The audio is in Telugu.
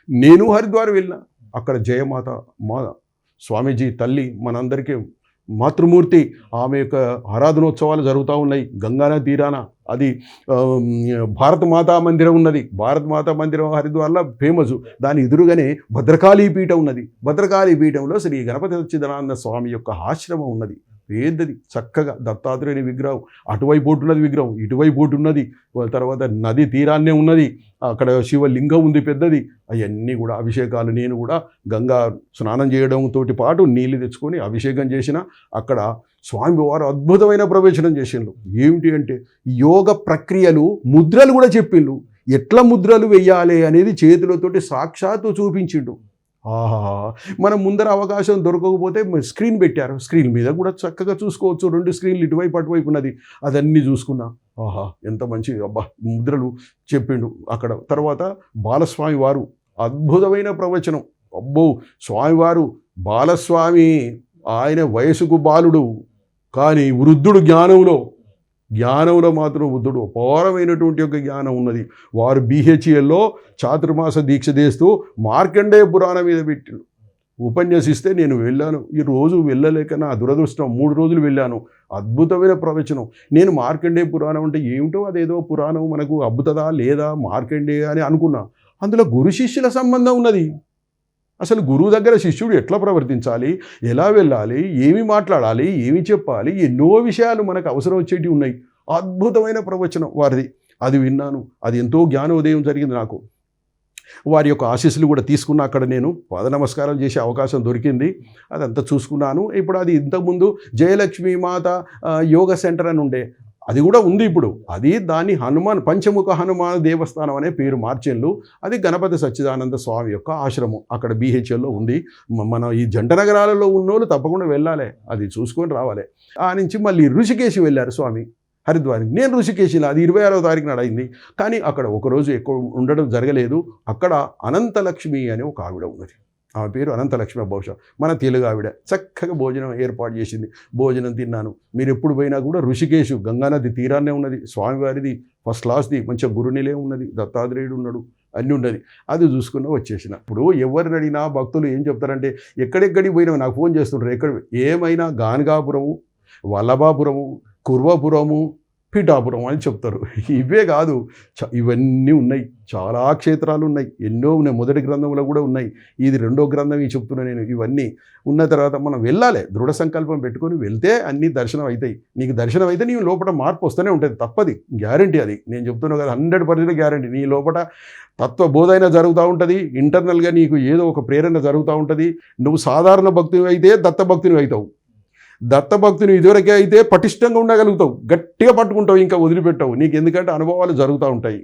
నేను హరిద్వార్ వెళ్ళిన, అక్కడ జయమాత మా స్వామీజీ తల్లి మనందరికీ మాతృమూర్తి, ఆమె యొక్క ఆరాధనోత్సవాలు జరుగుతూ ఉన్నాయి గంగానది తీరాన. అది భారత మాతా మందిరం ఉన్నది. భారత మాతా మందిరం హరిద్వార్లో ఫేమస్. దాని ఎదురుగానే భద్రకాళీ పీఠం ఉన్నది. భద్రకాళీ పీఠంలో శ్రీ గణపతి సచ్చిదానంద స్వామి యొక్క ఆశ్రమం ఉన్నది. పెద్దది, చక్కగా దత్తాత్రేయుని విగ్రహం అటువైపు ఉన్నది, విగ్రహం ఇటువైపు ఉన్నది. తర్వాత నది తీరాన్నే ఉన్నది. అక్కడ శివలింగం ఉంది పెద్దది. అవన్నీ కూడా అభిషేకాలు, నేను కూడా గంగా స్నానం చేయడంతో పాటు నీళ్ళు తెచ్చుకొని అభిషేకం చేసిన. అక్కడ స్వామివారు అద్భుతమైన ప్రవేశనం చేసిండ్రు. ఏమిటి అంటే యోగ ప్రక్రియలు, ముద్రలు కూడా చెప్పిండ్రు. ఎట్లా ముద్రలు వెయ్యాలి అనేది చేతులతోటి సాక్షాత్తు చూపించిండు. ఆహా, మనం ముందర అవకాశం దొరకకపోతే స్క్రీన్ పెట్టారు. స్క్రీన్ మీద కూడా చక్కగా చూసుకోవచ్చు. 2 స్క్రీన్లు ఇటువైపు అటువైపు ఉన్నది. అదన్నీ చూసుకున్నా. ఆహా, ఎంత మంచి అబ్బా ముద్రలు చెప్పిండు అక్కడ. తర్వాత బాలస్వామి వారు అద్భుతమైన ప్రవచనం. అబ్బో, స్వామివారు బాలస్వామి, ఆయన వయసుకు బాలుడు కానీ వృద్ధుడు జ్ఞానంలో మాత్రం వృద్ధుడు. అపారమైనటువంటి ఒక జ్ఞానం ఉన్నది. వారు BHLలో చాతుర్మాస దీక్ష చేస్తూ మార్కండేయ పురాణం మీద పెట్టిండు ఉపన్యసిస్తే నేను వెళ్ళాను. ఈ రోజు వెళ్ళలేక నా దురదృష్టం. 3 రోజులు వెళ్ళాను. అద్భుతమైన ప్రవచనం. నేను మార్కండేయ పురాణం అంటే ఏమిటో, అదేదో పురాణం మనకు అబ్బుతుందా లేదా మార్కండేయ అని అనుకున్నా. అందులో గురు శిష్యుల సంబంధం ఉన్నది. అసలు గురువు దగ్గర శిష్యుడు ఎట్లా ప్రవర్తించాలి, ఎలా వెళ్ళాలి, ఏమి మాట్లాడాలి, ఏమి చెప్పాలి, ఎన్నో విషయాలు మనకు అవసరం వచ్చేటివి ఉన్నాయి. అద్భుతమైన ప్రవచనం వారిది. అది విన్నాను. అది ఎంతో జ్ఞానోదయం జరిగింది నాకు. వారి యొక్క ఆశీస్సులు కూడా తీసుకున్నా. అక్కడ నేను పాద నమస్కారం చేసే అవకాశం దొరికింది. అదంతా చూసుకున్నాను. ఇప్పుడు అది ఇంతకుముందు జయలక్ష్మీ మాత యోగా సెంటర్ అని ఉండే, అది కూడా ఉంది ఇప్పుడు. అది దాన్ని పంచముఖ హనుమాన్ దేవస్థానం అనే పేరు మార్చెళ్ళు. అది గణపతి సచ్చిదానంద స్వామి యొక్క ఆశ్రమం అక్కడ BHLలో ఉంది. మన ఈ జంట నగరాలలో ఉన్నోళ్ళు తప్పకుండా వెళ్ళాలి, అది చూసుకొని రావాలి. ఆ నుంచి మళ్ళీ ఋషికేశ్ వెళ్ళారు స్వామి హరిద్వార్. నేను ఋషికేశిలో అది 26వ తారీఖు నాడు అయింది. కానీ అక్కడ ఒకరోజు ఎక్కువ ఉండడం జరగలేదు. అక్కడ అనంతలక్ష్మి అనే ఒక ఆవిడ ఉన్నది. ఆమె పేరు అనంతలక్ష్మి, బహుశా మన తెలుగు ఆవిడ. చక్కగా భోజనం ఏర్పాటు చేసింది. భోజనం తిన్నాను. మీరు ఎప్పుడు పోయినా కూడా ఋషికేశ్ గంగానది తీరాన్నే ఉన్నది. స్వామివారిది ఫస్ట్ క్లాస్ది, మంచిగా గురునిలే ఉన్నది, దత్తాత్రేయుడు ఉన్నాడు, అన్నీ ఉన్నది. అది చూసుకున్న వచ్చేసిన. ఇప్పుడు ఎవరిని అడిగినా భక్తులు ఏం చెప్తారంటే ఎక్కడెక్కడికి పోయినా నాకు ఫోన్ చేస్తుంటారు. ఎక్కడ ఏమైనా గానగాపురము, వల్లభాపురము, కుర్వపురము, పిఠాపురం అని చెప్తారు. ఇవే కాదు, ఇవన్నీ ఉన్నాయి. చాలా క్షేత్రాలు ఉన్నాయి, ఎన్నో ఉన్నాయి. మొదటి గ్రంథంలో కూడా ఉన్నాయి. ఇది 2వ గ్రంథం చెప్తున్నా నేను. ఇవన్నీ ఉన్న తర్వాత మనం వెళ్ళాలి. దృఢ సంకల్పం పెట్టుకొని వెళ్తే అన్నీ దర్శనం అవుతాయి. నీకు దర్శనం అయితే నీ లోపల మార్పు వస్తూనే ఉంటుంది, తప్పది, గ్యారంటీ. అది నేను చెప్తున్నా కదా, 100% గ్యారంటీ. నీ లోపల తత్వబోధైన జరుగుతూ ఉంటుంది. ఇంటర్నల్గా నీకు ఏదో ఒక ప్రేరణ జరుగుతూ ఉంటుంది. నువ్వు సాధారణ భక్తిని అయితే దత్తభక్తిని అవుతావు. దత్తభక్తిని ఇదివరకే అయితే పటిష్టంగా ఉండగలుగుతావు, గట్టిగా పట్టుకుంటావు, ఇంకా వదిలిపెట్టావు. నీకు ఎందుకంటే అనుభవాలు జరుగుతూ ఉంటాయి.